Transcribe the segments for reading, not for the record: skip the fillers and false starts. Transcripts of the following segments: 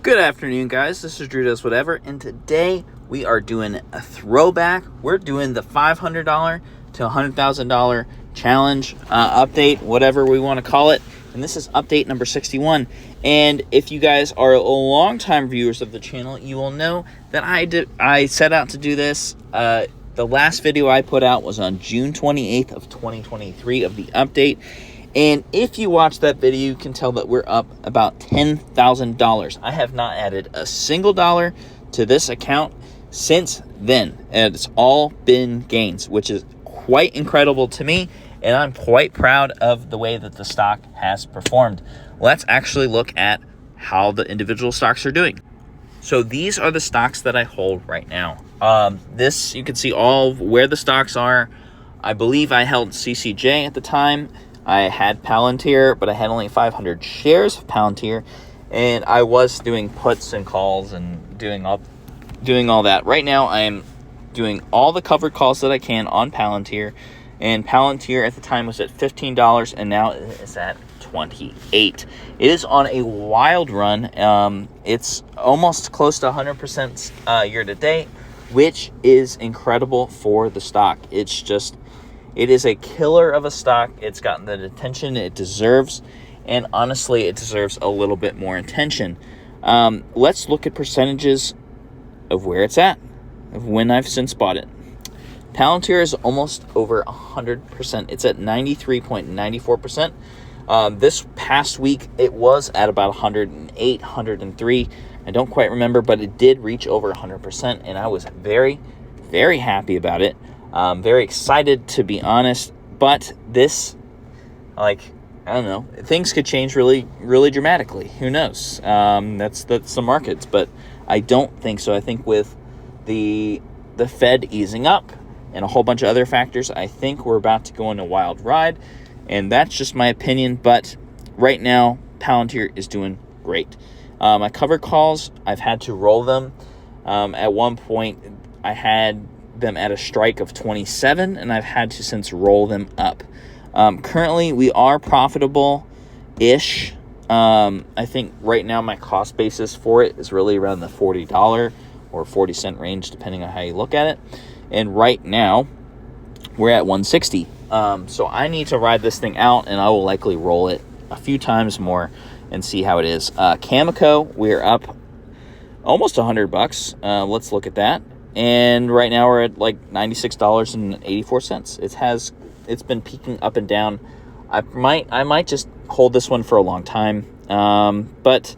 Good afternoon, guys. This is Drew Does Whatever, and today we are doing a throwback. We're doing the $500 to $100,000 challenge update, whatever we want to call it. And this is update number 61. And if you guys are longtime viewers of the channel, you will know that I set out to do this. The last video I put out was on June 28th of 2023 of the update. And if you watch that video, you can tell that we're up about $10,000. I have not added a single dollar to this account since then. And it's all been gains, which is quite incredible to me. And I'm quite proud of the way that the stock has performed. Let's actually look at how the individual stocks are doing. So these are the stocks that I hold right now. You can see all of where the stocks are. I believe I held CCJ at the time. I had PLTR, but I had only 500 shares of PLTR, and I was doing puts and calls and doing all that. Right now, I am doing all the covered calls that I can on PLTR, and PLTR at the time was at $15, and now it is at $28. It is on a wild run. It's almost close to 100% year to date, which is incredible for the stock. It is a killer of a stock. It's gotten the attention it deserves, and honestly, it deserves a little bit more attention. Let's look at percentages of where it's at, of when I've since bought it. Palantir is almost over 100%. It's at 93.94%. This past week, it was at about 108, 103. I don't quite remember, but it did reach over 100%, and I was very, very happy about it. Very excited, to be honest, but this, I don't know, things could change really, really dramatically. Who knows? That's the markets, but I don't think so. I think with the Fed easing up and a whole bunch of other factors, I think we're about to go on a wild ride, and that's just my opinion, but right now, Palantir is doing great. My covered calls, I've had to roll them. At one point, I had them at a strike of 27, and I've had to since roll them up. Currently, we are profitable-ish. I think right now my cost basis for it is really around the $40 or 40-cent range, depending on how you look at it. And right now, we're at 160. So I need to ride this thing out, and I will likely roll it a few times more and see how it is. Cameco, we're up almost $100. Let's look at that. And right now we're at like $96.84. It's been peaking up and down. I might just hold this one for a long time. But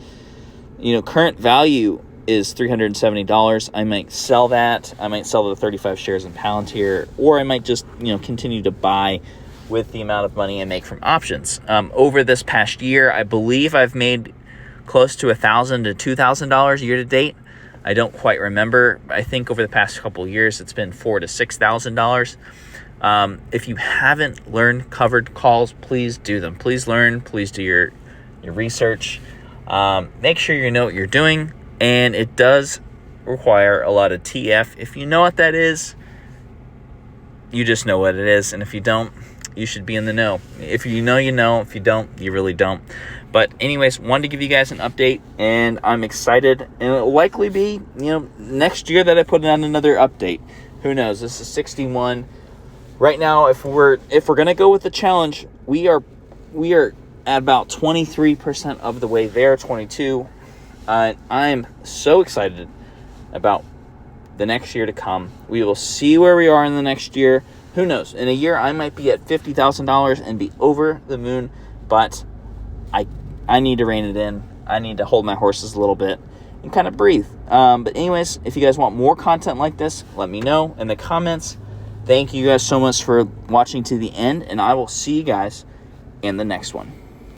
current value is $370. I might sell that. I might sell the 35 shares in Palantir, or I might just continue to buy with the amount of money I make from options. Over this past year, I believe I've made close to $1,000 to $2,000 year to date. I don't quite remember. I think over the past couple of years, it's been $4,000 to $6,000. If you haven't learned covered calls, please do them. Please learn. Please do your research. Make sure you know what you're doing. And it does require a lot of TF. If you know what that is, you just know what it is. And if you don't, you should be in the know. If you know, you know. If you don't, you really don't. But anyways, wanted to give you guys an update, and I'm excited. And it'll likely be, next year that I put out another update. Who knows? This is 61. Right now, if we're gonna go with the challenge, we are at about 23% of the way there, 22. I'm so excited about the next year to come. We will see where we are in the next year. Who knows? In a year, I might be at $50,000 and be over the moon, but I need to rein it in. I need to hold my horses a little bit and kind of breathe. But anyways, if you guys want more content like this, let me know in the comments. Thank you guys so much for watching to the end, and I will see you guys in the next one.